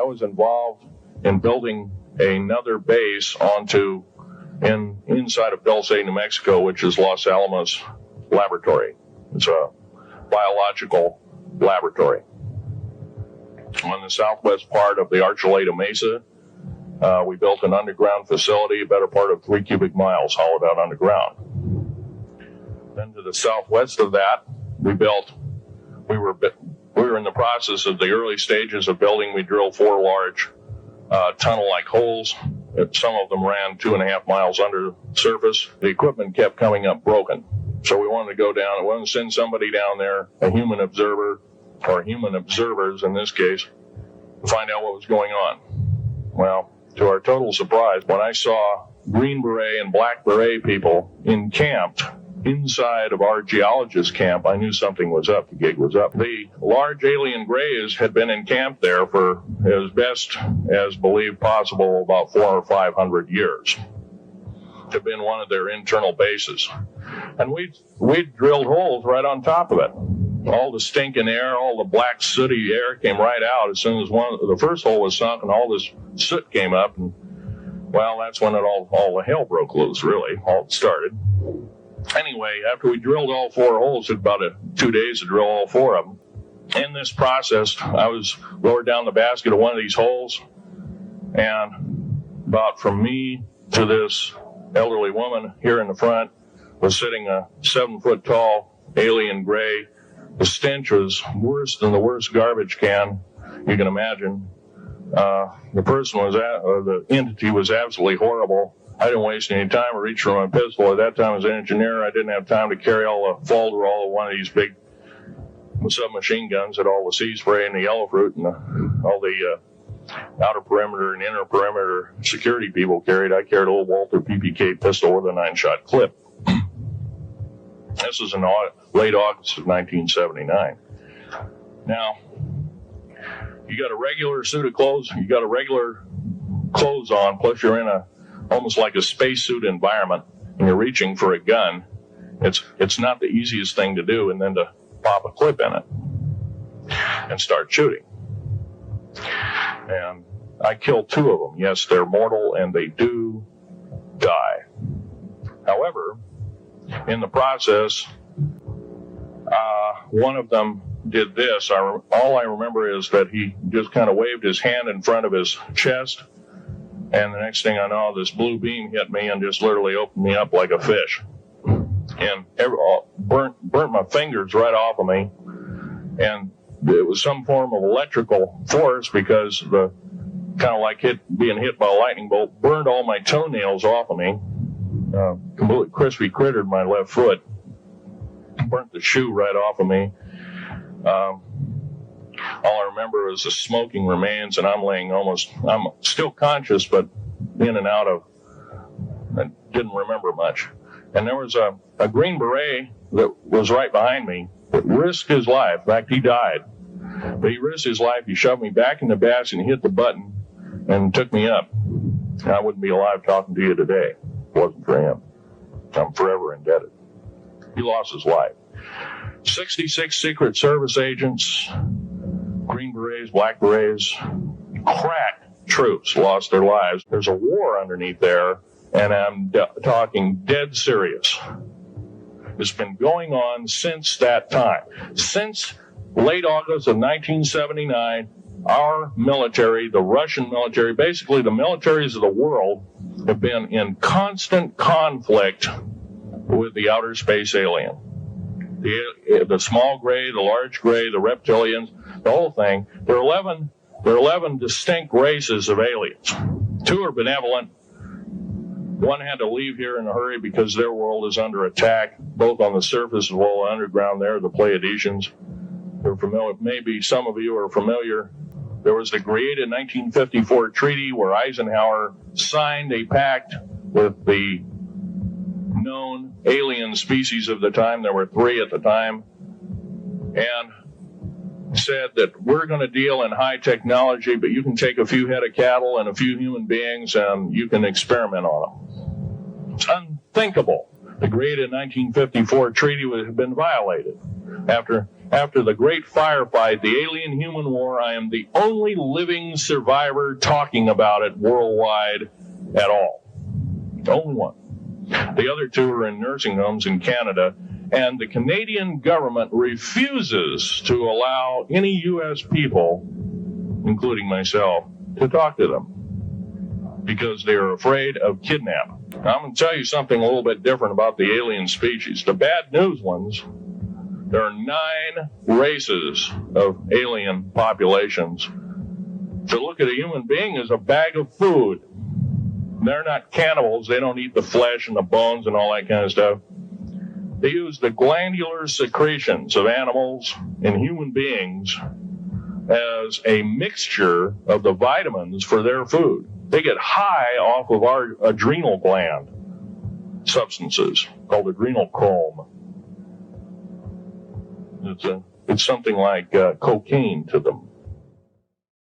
I was involved in building another base inside of Dulce, New Mexico, which is Los Alamos Laboratory. It's a biological laboratory. On the southwest part of the Archuleta Mesa, we built an underground facility, a better part of 3 cubic miles hollowed out underground. Then to the southwest of that, we were in the process of the early stages of building. We drilled 4 large tunnel-like holes. Some of them ran 2.5 miles under the surface. The equipment kept coming up broken. So we wanted to go down. We wanted to send somebody down there, a human observer, or human observers in this case, to find out what was going on. Well, to our total surprise, when I saw Green Beret and Black Beret people encamped inside of our geologist camp, I knew something was up. The gig was up. The large alien grays had been encamped there for, as best as believed possible, about 400 or 500 years. It had been one of their internal bases. And we'd drilled holes right on top of it. All the stinking air, all the black sooty air came right out as soon as the first hole was sunk, and all this soot came up. And, well, that's when all the hell broke loose, really. All started. Anyway, after we drilled all 4 holes, it took about 2 days to drill all 4 of them. In this process, I was lowered down the basket of one of these holes, and about from me to this elderly woman here in the front was sitting a 7-foot-tall alien gray. The stench was worse than the worst garbage can you can imagine. The entity was absolutely horrible. I didn't waste any time. I reached for my pistol. At that time, as an engineer, I didn't have time to carry all the folderol of one of these big submachine guns that all the sea spray and the yellow fruit and all the outer perimeter and inner perimeter security people carried. I carried a little Walther PPK pistol with a 9-shot clip. This was in late August of 1979. Now, you got a regular suit of clothes, you got a regular clothes on, plus you're in almost like a spacesuit environment, and you're reaching for a gun. It's not the easiest thing to do, and then to pop a clip in it and start shooting. And I killed 2 of them. Yes, they're mortal, and they do die. However, in the process, one of them did this. All I remember is that he just kind of waved his hand in front of his chest, and the next thing I know, this blue beam hit me and just literally opened me up like a fish, and burnt my fingers right off of me. And it was some form of electrical force, because the kind of like being hit by a lightning bolt burned all my toenails off of me. Completely crispy crittered my left foot, burnt the shoe right off of me. All I remember is the smoking remains, and I'm still conscious, but in and out of, I didn't remember much. And there was a Green Beret that was right behind me that risked his life. In fact, he died. But he risked his life. He shoved me back in the basket and hit the button and took me up. And I wouldn't be alive talking to you today if it wasn't for him. I'm forever indebted. He lost his life. 66 Secret Service agents, Green Berets, Black Berets, crack troops lost their lives. There's a war underneath there, and I'm talking dead serious. It's been going on since that time. Since late August of 1979, our military, the Russian military, basically the militaries of the world, have been in constant conflict with the outer space alien. The small gray, the large gray, the reptilians, the whole thing. There are 11 distinct races of aliens. 2 are benevolent. One had to leave here in a hurry because their world is under attack, both on the surface as well as underground. There, the Pleiadians. They're familiar. Maybe some of you are familiar. There was the created 1954 treaty where Eisenhower signed a pact with the known alien species of the time. There were 3 at the time, and said that we're going to deal in high technology, but you can take a few head of cattle and a few human beings and you can experiment on them. It's unthinkable. The created 1954 treaty had been violated after After the great firefight, the alien-human war, I am the only living survivor talking about it worldwide at all. The only one. The other two are in nursing homes in Canada, and the Canadian government refuses to allow any U.S. people, including myself, to talk to them because they are afraid of kidnapping. Now, I'm going to tell you something a little bit different about the alien species. The bad news ones, there are 9 races of alien populations. To look at a human being as a bag of food. They're not cannibals. They don't eat the flesh and the bones and all that kind of stuff. They use the glandular secretions of animals and human beings as a mixture of the vitamins for their food. They get high off of our adrenal gland substances called adrenochrome. It's something like cocaine to them.